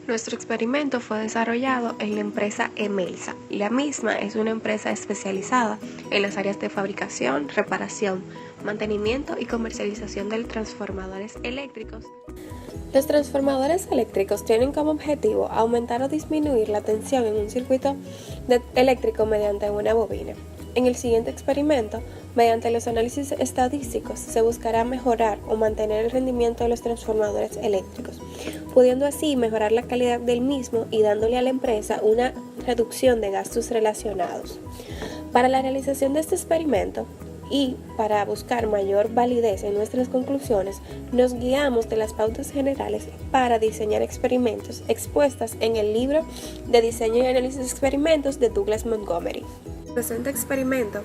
Nuestro experimento fue desarrollado en la empresa Emelsa. La misma es una empresa especializada en las áreas de fabricación, reparación, mantenimiento y comercialización de transformadores eléctricos. Los transformadores eléctricos tienen como objetivo aumentar o disminuir la tensión en un circuito eléctrico mediante una bobina. En el siguiente experimento, mediante los análisis estadísticos, se buscará mejorar o mantener el rendimiento de los transformadores eléctricos, pudiendo así mejorar la calidad del mismo y dándole a la empresa una reducción de gastos relacionados. Para la realización de este experimento y para buscar mayor validez en nuestras conclusiones, nos guiamos de las pautas generales para diseñar experimentos expuestas en el libro de Diseño y Análisis de Experimentos de Douglas Montgomery. En el presente experimento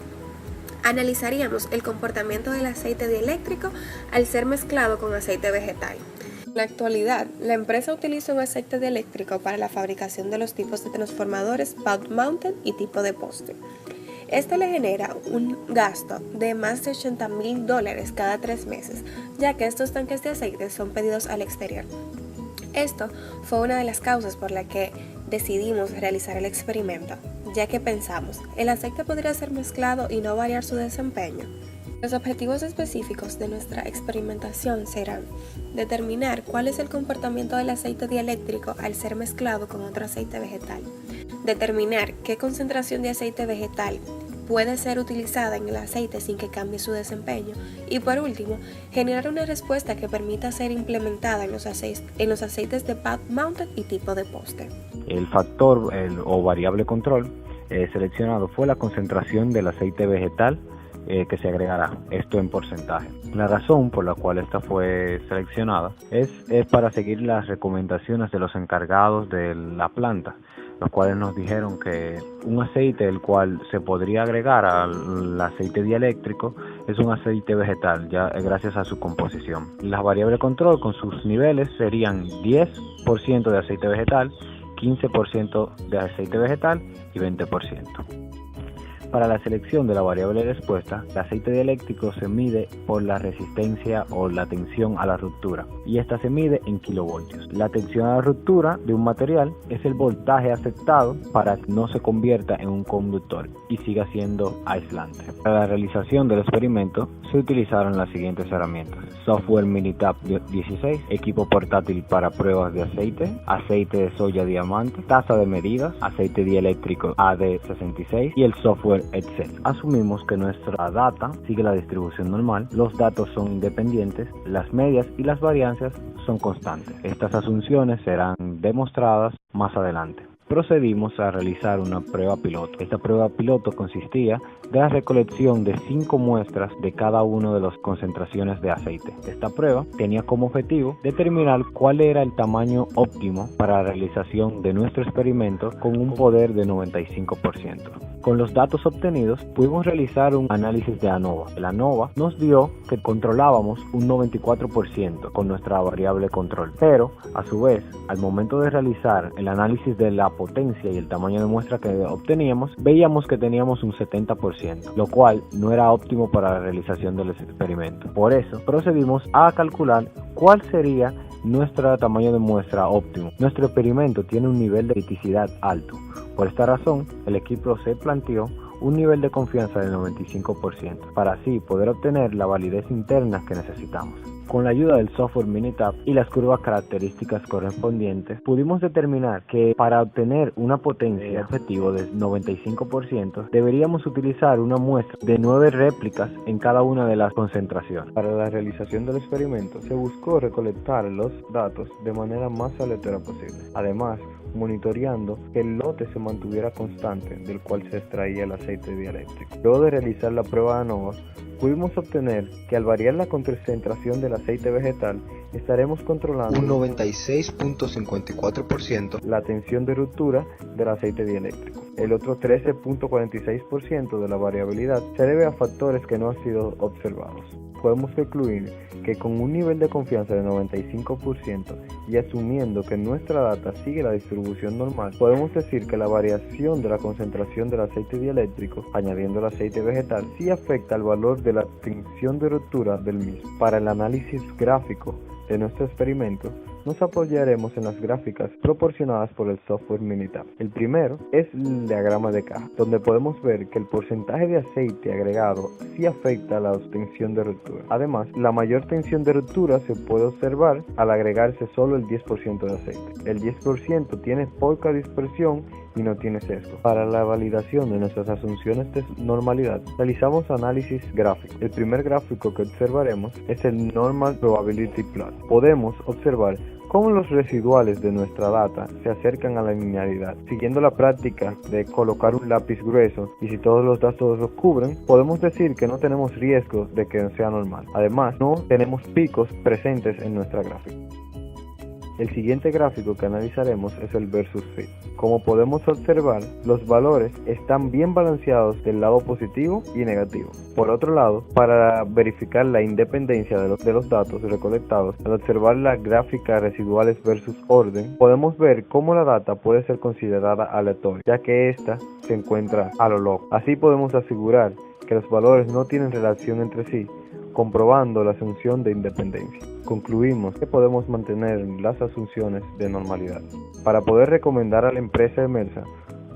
analizaríamos el comportamiento del aceite dieléctrico al ser mezclado con aceite vegetal. En la actualidad, la empresa utiliza un aceite dieléctrico para la fabricación de los tipos de transformadores Bald Mountain y tipo de poste. Este le genera un gasto de más de $80,000 cada 3 meses, ya que estos tanques de aceite son pedidos al exterior. Esto fue una de las causas por la que decidimos realizar el experimento, ya que pensamos, el aceite podría ser mezclado y no variar su desempeño. Los objetivos específicos de nuestra experimentación serán determinar cuál es el comportamiento del aceite dieléctrico al ser mezclado con otro aceite vegetal, determinar qué concentración de aceite vegetal puede ser utilizada en el aceite sin que cambie su desempeño y, por último, generar una respuesta que permita ser implementada en los aceites de Bald Mountain y tipo de poste. El factor o variable control seleccionado fue la concentración del aceite vegetal que se agregará, esto en porcentaje. La razón por la cual esta fue seleccionada es para seguir las recomendaciones de los encargados de la planta, los cuales nos dijeron que un aceite el cual se podría agregar al aceite dieléctrico es un aceite vegetal, ya gracias a su composición. La variable control con sus niveles serían 10% de aceite vegetal, 15% de aceite vegetal y 20%. Para la selección de la variable de respuesta, el aceite dieléctrico se mide por la resistencia o la tensión a la ruptura, y esta se mide en kilovoltios. La tensión a la ruptura de un material es el voltaje aceptado para que no se convierta en un conductor y siga siendo aislante. Para la realización del experimento se utilizaron las siguientes herramientas: software Minitab 16, equipo portátil para pruebas de aceite, aceite de soya diamante, taza de medidas, aceite dieléctrico AD66 y el software Excel. Asumimos que nuestra data sigue la distribución normal, los datos son independientes, las medias y las variancias son constantes. Estas asunciones serán demostradas más adelante. Procedimos a realizar una prueba piloto. Esta prueba piloto consistía de la recolección de 5 muestras de cada una de las concentraciones de aceite. Esta prueba tenía como objetivo determinar cuál era el tamaño óptimo para la realización de nuestro experimento con un poder de 95%. Con los datos obtenidos pudimos realizar un análisis de ANOVA. El ANOVA nos dio que controlábamos un 94% con nuestra variable control, pero a su vez, al momento de realizar el análisis de la potencia y el tamaño de muestra que obteníamos, veíamos que teníamos un 70%, lo cual no era óptimo para la realización del experimento. Por eso procedimos a calcular cuál sería nuestro tamaño de muestra óptimo. Nuestro experimento tiene un nivel de criticidad alto. Por esta razón, el equipo se planteó un nivel de confianza del 95% para así poder obtener la validez interna que necesitamos. Con la ayuda del software Minitab y las curvas características correspondientes, pudimos determinar que para obtener una potencia objetivo de 95%, deberíamos utilizar una muestra de 9 réplicas en cada una de las concentraciones. Para la realización del experimento, se buscó recolectar los datos de manera más aleatoria posible. Además, monitoreando que el lote se mantuviera constante del cual se extraía el aceite dieléctrico. Luego de realizar la prueba de ANOVA, pudimos obtener que al variar la concentración del aceite vegetal, estaremos controlando un 96.54% la tensión de ruptura del aceite dieléctrico. El otro 13.46% de la variabilidad se debe a factores que no han sido observados. Podemos concluir que con un nivel de confianza de 95% y asumiendo que nuestra data sigue la distribución normal, podemos decir que la variación de la concentración del aceite dieléctrico, añadiendo el aceite vegetal, sí afecta al valor de la tensión de ruptura del mismo. Para el análisis gráfico de nuestro experimento, nos apoyaremos en las gráficas proporcionadas por el software Minitab. El primero es el diagrama de caja, donde podemos ver que el porcentaje de aceite agregado sí afecta a la obtención de ruptura. Además, la mayor tensión de ruptura se puede observar al agregarse solo el 10% de aceite. El 10% tiene poca dispersión y no tiene sesgo. Para la validación de nuestras asunciones de normalidad, realizamos análisis gráfico. El primer gráfico que observaremos es el Normal Probability Plot. Podemos observar cómo los residuales de nuestra data se acercan a la linealidad. Siguiendo la práctica de colocar un lápiz grueso y si todos los datos los cubren, podemos decir que no tenemos riesgo de que sea normal. Además, no tenemos picos presentes en nuestra gráfica. El siguiente gráfico que analizaremos es el versus fit. Como podemos observar, los valores están bien balanceados del lado positivo y negativo. Por otro lado, para verificar la independencia de los datos recolectados, al observar la gráfica residuales versus orden, podemos ver cómo la data puede ser considerada aleatoria, ya que ésta se encuentra a lo loco. Así podemos asegurar que los valores no tienen relación entre sí, comprobando la asunción de independencia. Concluimos que podemos mantener las asunciones de normalidad. Para poder recomendar a la empresa Emelsa,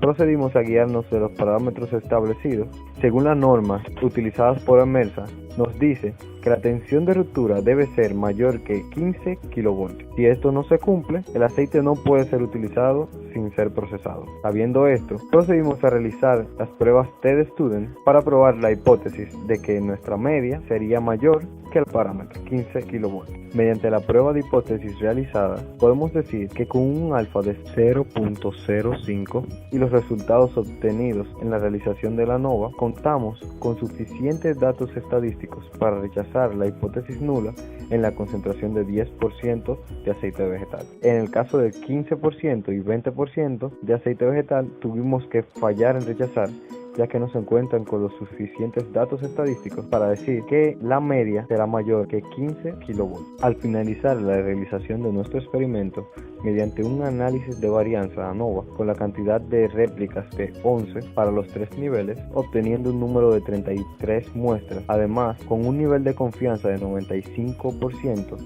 procedimos a guiarnos de los parámetros establecidos. Según las normas utilizadas por Emelsa, nos dice que la tensión de ruptura debe ser mayor que 15 kV. Si esto no se cumple, el aceite no puede ser utilizado sin ser procesado. Sabiendo esto, procedimos a realizar las pruebas TED-Student para probar la hipótesis de que nuestra media sería mayor que el parámetro 15 kV. Mediante la prueba de hipótesis realizada, podemos decir que con un alfa de 0.05 y los resultados obtenidos en la realización de la NOVA, contamos con suficientes datos estadísticos para rechazar la hipótesis nula en la concentración de 10% de aceite vegetal. En el caso del 15% y 20% de aceite vegetal, tuvimos que fallar en rechazar, ya que no se encuentran con los suficientes datos estadísticos para decir que la media será mayor que 15 kV. Al finalizar la realización de nuestro experimento, mediante un análisis de varianza ANOVA con la cantidad de réplicas de 11 para los 3 niveles, obteniendo un número de 33 muestras, además con un nivel de confianza de 95%,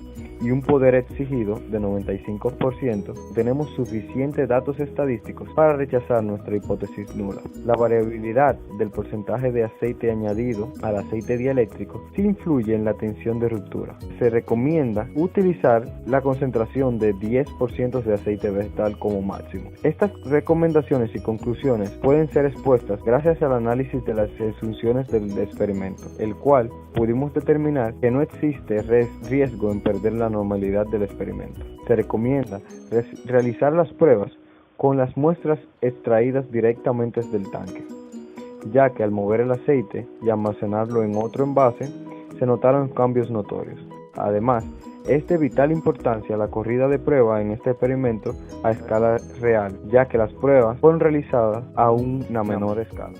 y un poder exigido de 95%, tenemos suficientes datos estadísticos para rechazar nuestra hipótesis nula. La variabilidad del porcentaje de aceite añadido al aceite dieléctrico sí influye en la tensión de ruptura. Se recomienda utilizar la concentración de 10% de aceite vegetal como máximo. Estas recomendaciones y conclusiones pueden ser expuestas gracias al análisis de las asunciones del experimento, el cual pudimos determinar que no existe riesgo en perder la normalidad del experimento. Se recomienda realizar las pruebas con las muestras extraídas directamente del tanque, ya que al mover el aceite y almacenarlo en otro envase, se notaron cambios notorios. Además, es de vital importancia la corrida de prueba en este experimento a escala real, ya que las pruebas fueron realizadas a una menor escala.